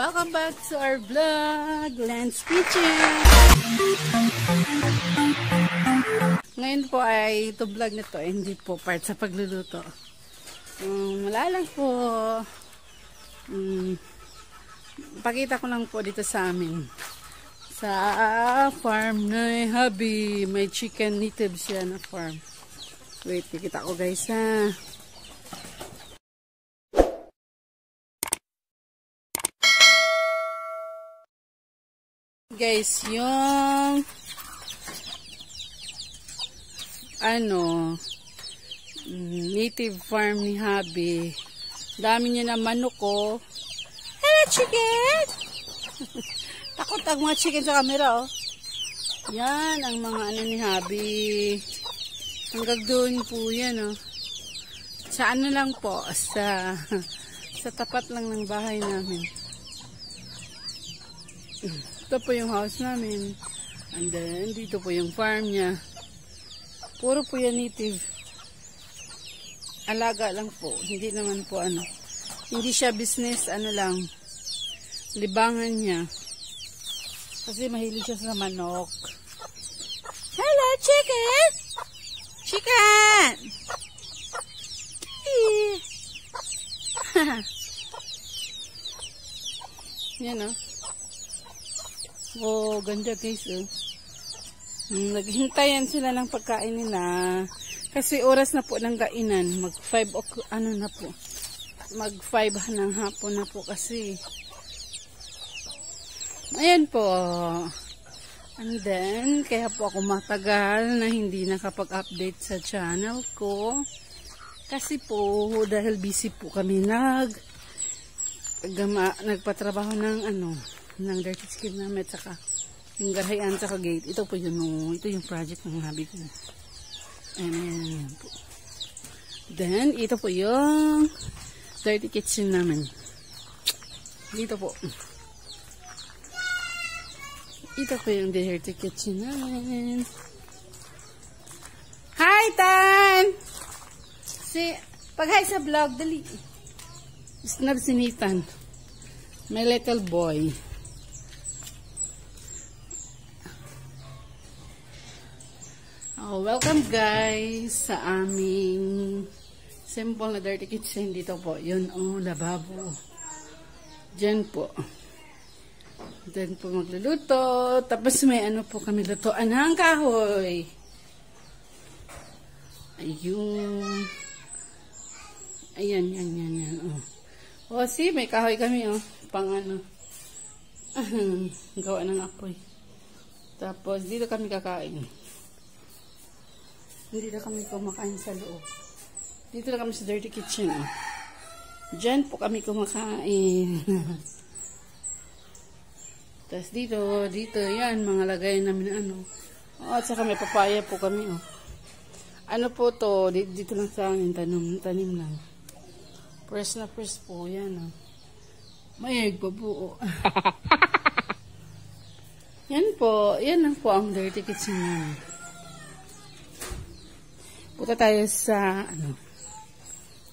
Welcome back to our vlog, Lance Kitchen. Ngayon po ay ito vlog na to, hindi po part sa pagluluto. Wala lang po. Pakita ko lang po dito sa amin. Sa farm na hubby, may chicken native siya na farm. Wait, kikita ko guys ha. Guys, yung native farm ni hubby. Dami niya na manok ko. Hello chicken! Takot ang mga chicken sa camera oh. Yan ang mga ni hubby. Hanggang doon po yan oh. Sa lang po, sa tapat lang ng bahay namin. Ito po yung house namin. And then, dito po yung farm niya. Puro po yan native. Alaga lang po. Hindi naman po hindi siya business, lang. Libangan niya. Kasi mahilig siya sa manok. Hello, chicken! Chicken! Yan oh, ganda guys oh. Naghintayan sila ng pagkain nila. Kasi oras na po ng kainan. Mag 5 na po. Mag 5 ng hapon na po kasi. Ayan po. And then, kaya po ako matagal na hindi nakapag-update sa channel ko. Kasi po, dahil busy po kami nagpatrabaho ng ng dirty skin namin at saka yung garayan at saka gate. Ito po ito yung project ng hubby ko. Ayan po. Then, ito po yung dirty kitchen namin. Dito po. Ito po yung dirty kitchen namin. Hi, Tan! Pag-hi sa vlog, dali. Snub si Nathan. My little boy. Welcome guys sa aming simple na dirty kitchen. Dito po, yun lababo. Diyan po. Diyan po magluluto. Tapos may po kami lutoan ng kahoy. Ayun. Ayan, yan. See, may kahoy kami pang gawa ng apoy. Tapos dito kami kakain. Hindi na kami kumakain sa loob. Dito na kami sa dirty kitchen. Diyan po kami kumakain. Tapos dito, yan, mga lagay namin at saka may papaya po kami po to, dito lang sa amin, tanim lang. Press na press po, yan Mayag pa po. Yan lang po ang dirty kitchen namin. Punta tayo sa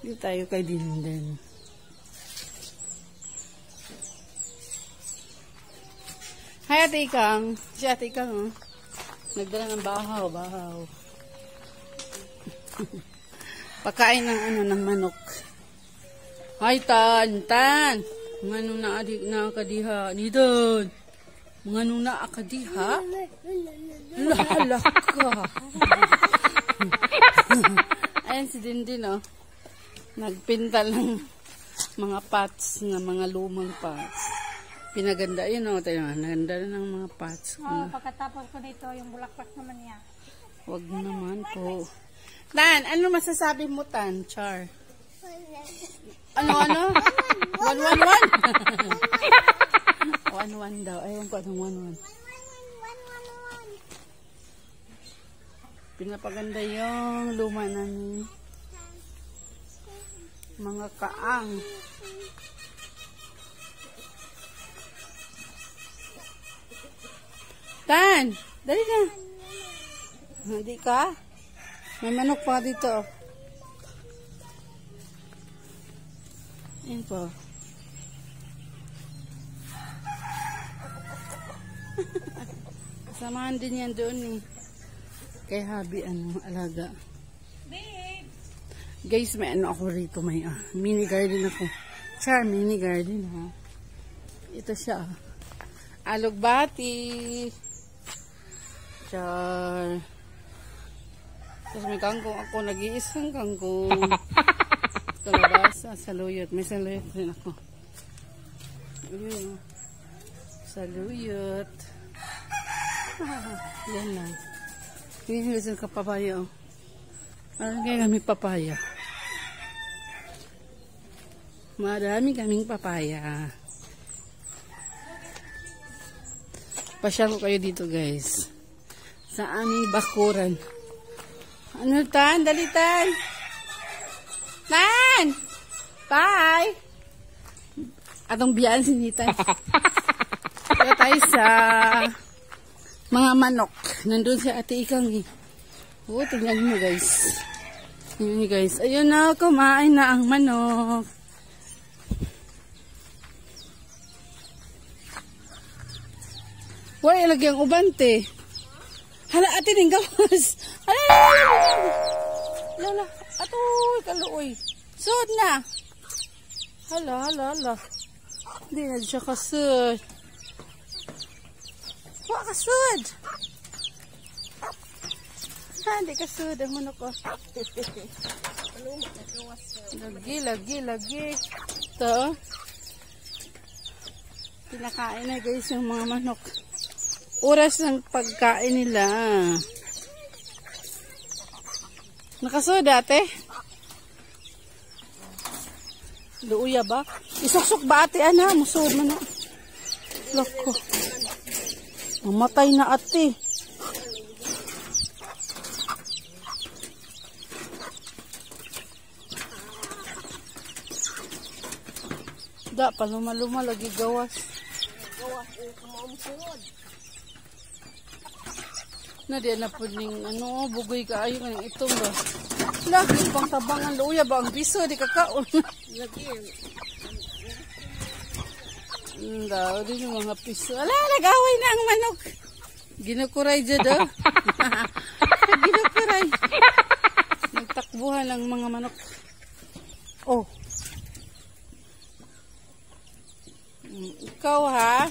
dito tayo kay Dinden. Hi Ate Ikang. Si Ate Ikang nagdala ng bahaw. Pagkain ng manok. Hi Tan. Ngano na adik na kadiha. Nidon. Ngano na akadiha? Lalak ka. Ayan si Dindin nagpinta ng mga pots na mga lumang pots. Pinaganda yun tayo naganda ng mga pots. Pagkatapos ko nito yung bulaklak naman niya. Wag naman po. Tan, ano masasabi mo Tan? Char. Ano? 111? 111 daw. Ayun ko anong 11. Pinapaganda yung luma ng mga kaang. Tan! Dali na! Hindi ka? May manok pa dito. Ayan po. Samahan din yan doon eh. Kay Habi, alaga. Babe! Guys, may ako rito. May mini garden ako. Char, mini garden ha. Ito siya. Alugbati. Char. Tapos may kangkong ako. Nag-iisang kangkong. Kalabasa. Saluyot. May saluyot rin ako. Ayun. Saluyot. Yan lang. Hindi sa kapapaya. Parang kaya kami papaya. Marami kaming papaya. Pasyal ko kayo dito guys. Sa aming bakuran. Ano tan? Dali tan! Tan! Bye! Atong biyaan si Nitan. Kaya tayo sa mga manok. Nandun si Ate Ikang eh. Oo, tingnan mo guys. Tingnan guys. Ayun na, kumain na ang manok. Wala ilagay ang ubante. Hala, ate ning gawas. Hala. Atoy, kaluoy. Sud na. Hala. Hindi na siya kasud. Wa kasud. Hindi kasud ang manok ko. Lagi. Ito. Pinakain na guys yung mga manok. Oras ng pagkain nila. Nakasud ate? Luuya ba? Isuksok ba ate? Musud mo na. Loko. Mamatay na ate. Da, paluma-luma lagi gawas. Na diyan na po ning bugoy ka ayo ng itong ba. Lagi pang tabangan luya ba ang biso di kakaon. Lagi. Daw din yung mga piso. Ala, nag-away na ang manok. Ginukuray dyan do. Ginukuray. Nagtakbuhan ang mga manok. Oh. Ikaw ha?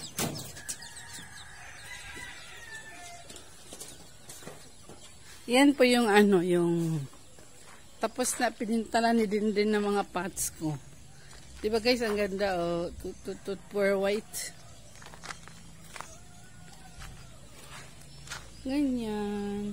Yan po yung yung tapos na pinintalan ni din ng mga pots ko. Diba guys, ang ganda pure white. Ganyan.